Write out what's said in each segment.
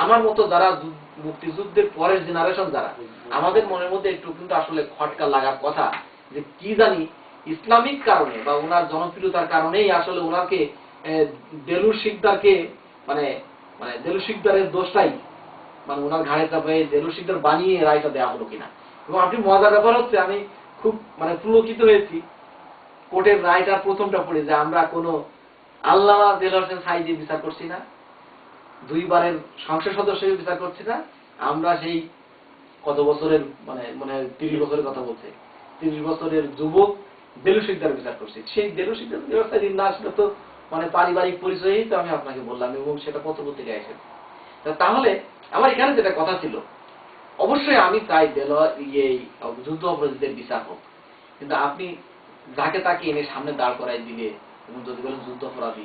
আমার মতো যারা মুক্তিযুদ্ধের পরের জেনারেশন যারা আমাদের মনের মধ্যে একটু কিন্তু আসলে খটকা লাগার কথা যে কি জানি ইসলামিক কারণে বা ওনার জনপ্রিয়তার কারণেই আসলে ওনাকে দেলুর শিকদারকে মানে মানে দেলুর শিকদারের দোষটাই মানে ওনার ঘাড়ে চাপে দেলুর শিকদার বানিয়ে রায়টা দেওয়া হলো কিনা। এবং আপনি মজার ব্যাপার হচ্ছে আমি খুব মানে পুলকিত হয়েছি কোর্টের রায়টার প্রথমটা পড়ে যে আমরা কোনো আল্লামা দেলোয়ার হোসেন সাঈদী বিচার করছি না, দুইবারের সংসদ সদস্য বিচার করছি না, আমরা সেই কত বছরের মানে মানে 30 বছরের কথা বলছে 30 বছরের যুবক দেলু শিকদার বিচার করছি। সেই দেলু শিকদার ব্যবস্থায় দিন না আসলে তো মানে পারিবারিক পরিচয়ই তো আমি আপনাকে বললাম এবং সেটা পত্রপত্রিকায় এসেছে। তাহলে আমার এখানে যেটা কথা ছিল, অবশ্যই আমি চাই দেলোয়ার যুদ্ধ অপরাধীদের বিচার হোক, কিন্তু আপনি যাকে তাকে এনে সামনে দাঁড় করাই দিলে এবং যদি বলেন যুদ্ধ অপরাধী,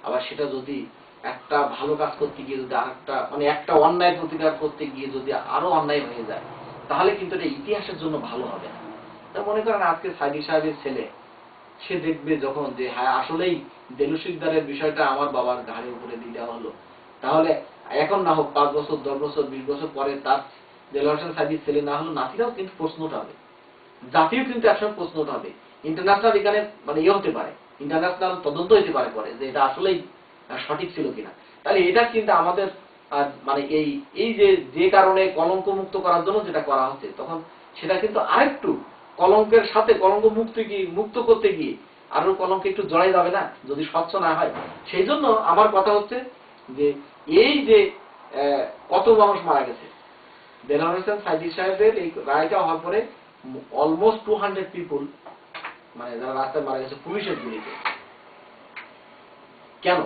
আবার সেটা যদি একটা ভালো কাজ করতে গিয়ে যদি আরেকটা মানে একটা অন্যায় প্রতিকার করতে গিয়ে যদি আরো অন্যায় হয়ে যায়, তাহলে কিন্তু এটা ইতিহাসের জন্য ভালো হবে না। তা মনে করেন আজকে সাঈদী সাহেবের ছেলে সে দেখবে যখন যে হ্যাঁ আসলেই দেলু শিকদারের বিষয়টা আমার বাবার ঘাড়ের উপরে দিয়ে দেওয়া হলো, তাহলে এখন না হোক 5 বছর 10 বছর 20 বছর পরে তার দেলোয়ার হোসেন সাঈদীর ছেলে না হলো নাতিরাও কিন্তু প্রশ্ন উঠাবে, জাতিও কিন্তু একসময় প্রশ্ন উঠাবে, ইন্টারন্যাশনাল এখানে মানে হতে পারে, ইন্টারন্যাশনাল তদন্ত হতে পারে পরে যে এটা আসলেই সঠিক ছিল কিনা। তাহলে এটা কিন্তু আমাদের মানে এই যে কারণে কলঙ্ক মুক্ত করার জন্য যেটা করা হচ্ছে, তখন সেটা কিন্তু আরেকটু কলঙ্কের সাথে কলঙ্ক মুক্ত করতে গিয়ে আরো কলঙ্ক একটু জড়াই যাবে না যদি স্বচ্ছ না হয়। সেই জন্য আমার কথা হচ্ছে যে এই যে কত মানুষ মারা গেছে দেলোয়ার হোসেন সাঈদী সাহেবের এই রায়টা হওয়ার পরে অলমোস্ট 200 পিপল মানে যারা রাস্তায় মারা গেছে পুলিশের গুলিতে। কেন?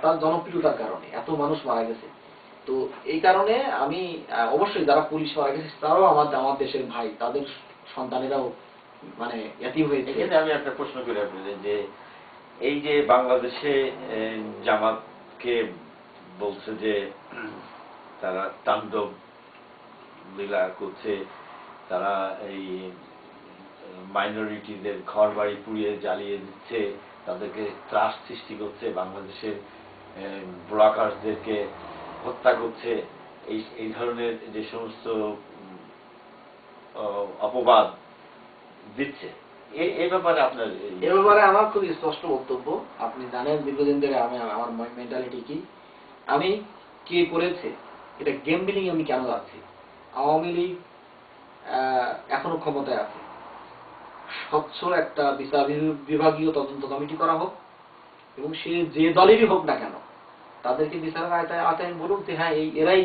তার জনপ্রিয়তার কারণে এত মানুষ মারা গেছে। তো এই কারণে আমি অবশ্যই যারা পুলিশ মারা গেছে তারাও আমার দেশের ভাই, তাদের সন্তানেরাও মানে এতিম হয়েছে। এখানে আমি একটা প্রশ্ন করে আপনাদের যে এই যে বাংলাদেশে জামাতকে বলছে যে তারা তাণ্ডব লীলা করছে, তারা এই মাইনরিটিদের ঘর বাড়ি পুড়িয়ে জ্বালিয়ে দিচ্ছে, তাদেরকে ত্রাস সৃষ্টি করছে, বাংলাদেশের ব্লগারদেরকে হত্যা করছে, এই ধরনের যে সমস্ত অপবাদ দিচ্ছে, এই ব্যাপারে আপনার এ ব্যাপারে আমার খুব স্পষ্ট বক্তব্য। আপনি জানেন দীর্ঘদিন ধরে আমার মেন্টালিটি কি, আমি কে করেছে এটা গেমবিলিং আমি কেন যাচ্ছি। আওয়ামী লীগ এখনো ক্ষমতায় আছে, স্বচ্ছ একটা বিচার বিভাগীয় তদন্ত কমিটি করা হোক এবং সে যে দলেরই হোক না কেন তাদেরকে বিচারের আওতায় বলুক যে হ্যাঁ এরাই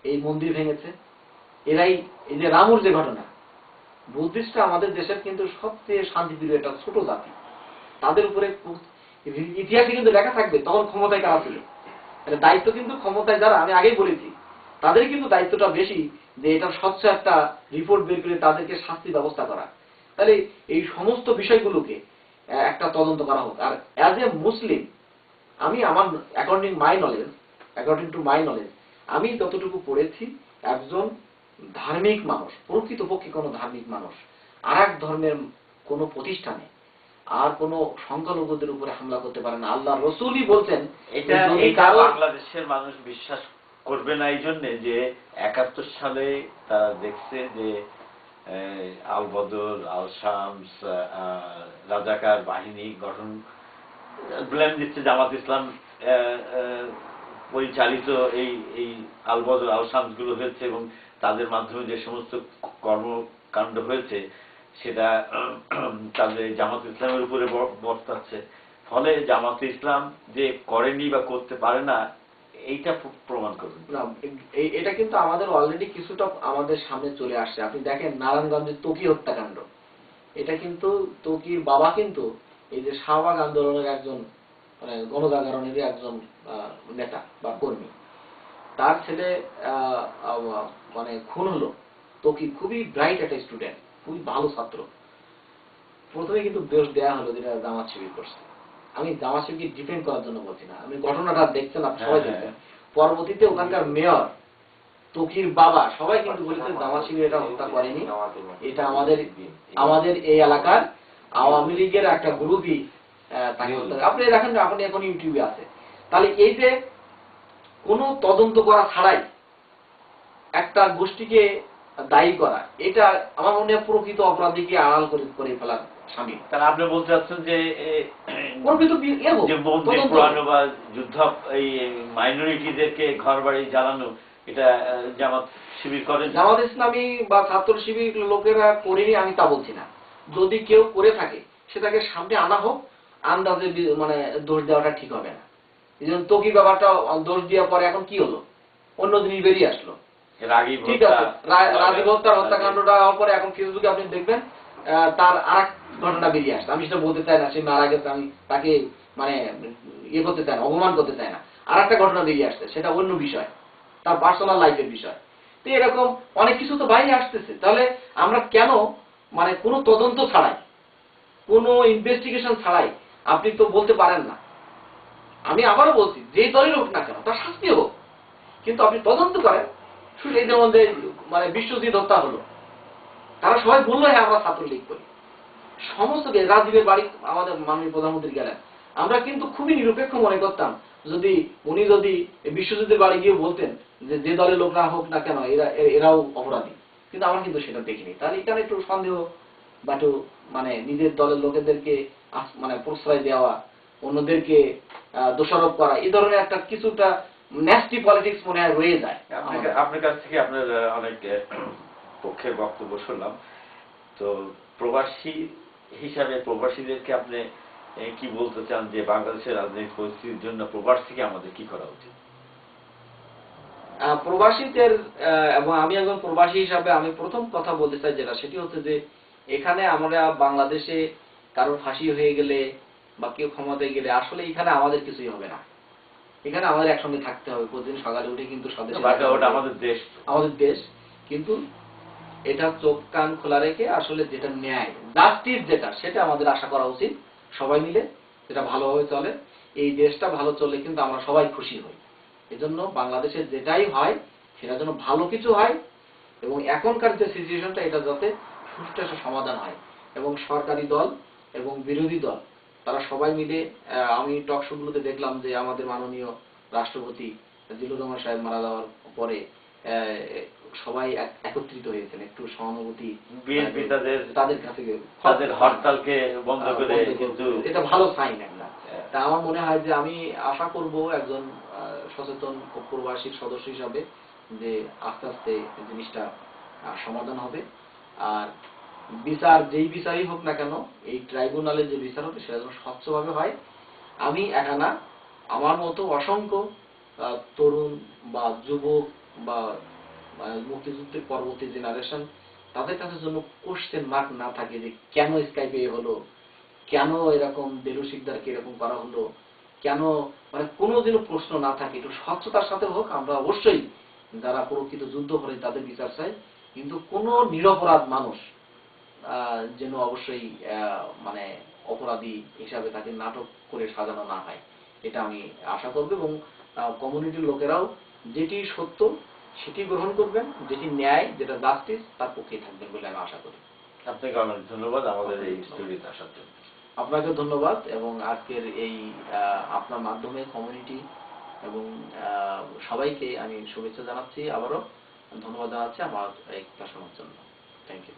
এই মন্দির ভেঙেছে, এরাই এই যে রামুর যে ঘটনা, বুদ্ধিস্টরা আমাদের দেশের কিন্তু সবচেয়ে শান্তিপ্রিয় একটা ছোট জাতি, তাদের উপরে ইতিহাসে কিন্তু লেখা থাকবে তখন ক্ষমতায় কারা ছিল। দায়িত্ব কিন্তু ক্ষমতায় যারা, আমি আগেই বলেছি তাদের কিন্তু দায়িত্বটা বেশি যে এটা স্বচ্ছ একটা রিপোর্ট বের করে তাদেরকে শাস্তি ব্যবস্থা করা। তাহলে এই সমস্ত বিষয়গুলোকে একটা তদন্ত করা হোক। আর অ্যাজ এ মুসলিম আমি আমার অ্যাকর্ডিং টু মাই নলেজ আমি যতটুকু পড়েছি, একজন ধার্মিক মানুষ, প্রকৃতপক্ষে কোনো ধার্মিক মানুষ আর এক ধর্মের কোনো প্রতিষ্ঠানে আর কোন সংখ্যালঘুদের উপরে হামলা করতে পারে না। আল্লাহ রসুলই বলছেন এটা বাংলাদেশের মানুষ বিশ্বাস করবে না এই জন্য যে 71 সালে তারা দেখছে যে আল বদর, আল শামস, রাজাকার বাহিনী গঠন, ব্লেম দিচ্ছে জামাত ইসলাম পরিচালিত এই আল বদর আল শামস গুলো হয়েছে এবং তাদের মাধ্যমে যে সমস্ত কর্মকাণ্ড হয়েছে সেটা তাদের জামাত ইসলামের উপরে বর্তাচ্ছে। ফলে জামাত ইসলাম যে করেনি বা করতে পারে না এইটা প্রমাণ করবেন না, এটা কিন্তু আমাদের অলরেডি কিছুটা আমাদের সামনে চলে আসছে। আপনি দেখেন নারায়ণগঞ্জের ত্বকী হত্যাকাণ্ড, এটা কিন্তু ত্বকীর বাবা কিন্তু এই যে শাহবাগ আন্দোলনের একজন মানে গণজাগরণেরই একজন নেতা বা কর্মী, তার ছেলে মানে খুন হলো। ত্বকী খুবই ব্রাইট একটা স্টুডেন্ট, খুবই ভালো ছাত্র, প্রথমে কিন্তু দোষ দেওয়া হলো যেটা জামাত শিবির করছে। আমি জামাত শিবিরকে ডিফেন্ড করার জন্য বলছি না, আমি ঘটনাটা দেখছেন, আপনি সবাই দেখছেন। পরবর্তীতে ওখানকার মেয়র, ত্বকীর বাবা সবাই কিন্তু বলেছে জামাত শিবির এটা হত্যা করেনি, এটা আমাদের এই এলাকার আওয়ামী লীগের একটা গ্রুপই তাকে হত্যা। আপনি দেখেন আপনি এখন ইউটিউবে আছে। তাহলে এই যে কোনো তদন্ত করা ছাড়াই একটা গোষ্ঠীকে দায়ী করা, এটা আমার মনে হয় প্রকৃত অপরাধীকে আড়াল করে ফেলার শামিল। তাহলে আপনি বলতে চাচ্ছেন যে প্রকৃত যে বন্দী পোড়ানো বা যুদ্ধ এই মাইনরিটিদেরকে ঘর বাড়ি জ্বালানো, এটা জামাত শিবির করেন? জামাত ইসলামী বা ছাত্র শিবির লোকেরা করেনি আমি তা বলছি না। যদি কেউ করে থাকে সেটাকে সামনে আনা হোক, আন্দাজে মানে দোষ দেওয়াটা ঠিক হবে না। এই জন্য তকি ব্যাপারটা দোষ দেওয়ার পরে এখন কি হলো, অন্য জিনিস বেরিয়ে আসলো। ঠিক আছে, রাজীব হত্যার হত্যাকাণ্ডটা হওয়ার পরে এখন ফেসবুকে আপনি দেখবেন তার আর এক ঘটনা বেরিয়ে আসছে। আমি সেটা বলতে চাই না, সে মারা গেছে, আমি তাকে মানে ইয়ে করতে চাই না, অপমান করতে চাই না। আর একটা ঘটনা বেরিয়ে আসছে, সেটা অন্য বিষয়, তার পার্সোনাল লাইফের বিষয়। তো এরকম অনেক কিছু তো বাইরে আসতেছে। তাহলে আমরা কেন মানে কোনো তদন্ত ছাড়াই, কোনো ইনভেস্টিগেশন ছাড়াই আপনি তো বলতে পারেন না। আমি আবারও বলছি, যেই দলের হোক না কেন তার শাস্তি হোক, কিন্তু আপনি তদন্ত করেন। শুধু এই যেমন যে মানে বিশ্বজিৎ হত্যা হলো, তারা সবাই বললো হ্যাঁ আমরা ছাত্রলীগ করি, সমস্ত রাজীবের বাড়ি আমাদের মাননীয় প্রধানমন্ত্রী গেলেন, আমরা কিন্তু খুবই নিরপেক্ষ মনে করতাম যদি উনি যদি বিশ্বজিতের বাড়ি গিয়ে বলতেন যে যে দলের লোকরা হোক না কেন এরাও অপরাধী, কিন্তু আমরা কিন্তু সেটা দেখিনি। তাহলে এখানে একটু সন্দেহ বা একটু মানে নিজের দলের লোকেদেরকে মানে প্রশ্রয় দেওয়া, অন্যদেরকে দোষারোপ করা, এই ধরনের একটা কিছুটা ন্যাস্টি পলিটিক্স মনে হয় রয়ে যায়। আপনার কাছ থেকে আপনার অনেক পক্ষের বক্তব্য শুনলাম। তো প্রবাসী হিসাবে প্রবাসীদেরকে আপনি কি বলতে চান যে বাংলাদেশের রাজনৈতিক পরিস্থিতির জন্য প্রবাস থেকে আমাদের কি করা উচিত? প্রবাসীদের এবং আমি একজন প্রবাসী হিসাবে আমি প্রথম কথা বলতে চাই যেটা, সেটি হচ্ছে যে এখানে আমরা বাংলাদেশে কারোর ফাঁসি হয়ে গেলে বা কেউ ক্ষমতায় গেলে আসলে এখানে আমাদের কিছুই হবে না। এখানে আমাদের একসঙ্গে থাকতে হবে, প্রতিদিন সকালে উঠে কিন্তু আমাদের দেশ, আমাদের দেশ, কিন্তু এটা চোখ কান খোলা রেখে আসলে যেটা ন্যায় জাস্টিস যেটা, সেটা আমাদের আশা করা উচিত। সবাই মিলে যেটা ভালোভাবে চলে, এই দেশটা ভালো চললে কিন্তু আমরা সবাই খুশি হই। এজন্য বাংলাদেশের যেটাই হয় সেটা যেন ভালো কিছু হয়, এবং এখনকার যে সিচুয়েশনটা এটা যাতে সুষ্ঠু একটা সমাধান হয়, এবং সরকারি দল এবং বিরোধী দল তারা সবাই মিলে, আমি টক শোগুলোতে দেখলাম যে আমাদের মাননীয় রাষ্ট্রপতি জিল্লুর রহমান সাহেব মারা যাওয়ার পরে সবাই একত্রিত হয়েছেন, একটু সহানুভূতি বিএনপি তাদের কাছে, তাদের হরতালকে বন্ধ করে, কিন্তু এটা ভালো সাইন একটা। তা আমার মনে হয় যে আমি আশা করব একজন সচেতন প্রবাসীর সদস্য হিসাবে যে আস্তে আস্তে জিনিসটা সমাধান হবে। আর বিচার যেই বিচারই হোক না কেন, এই ট্রাইব্যুনালের যে বিচার হবে সেটা যেন স্বচ্ছভাবে হয়। আমি একা না, আমার মতো অসংখ্য তরুণ বা যুবক বা মুক্তিযুদ্ধের পরবর্তী জেনারেশন, তাদের কাছে জন্য কোশ্চেন মার্ক না থাকে যে কেন স্কাইপে হলো, কেন এরকম দেলু শিকদারকে এরকম করা হলো, কেন, মানে কোনো যেন প্রশ্ন না থাকে, একটু স্বচ্ছতার সাথে হোক। আমরা অবশ্যই যারা প্রকৃত যুদ্ধ করে তাদের বিচার চাই, কিন্তু কোনো নিরপরাধ মানুষ যেন অবশ্যই মানে অপরাধী হিসাবে তাকে নাটক করে সাজানো না হয়, এটা আমি আশা করব। এবং কমিউনিটির লোকেরাও যেটি সত্য সেটি গ্রহণ করবেন, যেটি ন্যায়, যেটা জাস্টিস, তার পক্ষেই থাকবেন বলে আমি আশা করি। আপনাকে অনেক ধন্যবাদ আমাদের এই স্টুডিওতে আসার জন্য। আপনাকে ধন্যবাদ, এবং আজকের এই আপনার মাধ্যমে কমিউনিটি এবং সবাইকে আমি শুভেচ্ছা জানাচ্ছি, আবারও ধন্যবাদ জানাচ্ছি আমার এই কথা শোনার জন্য। Thank you.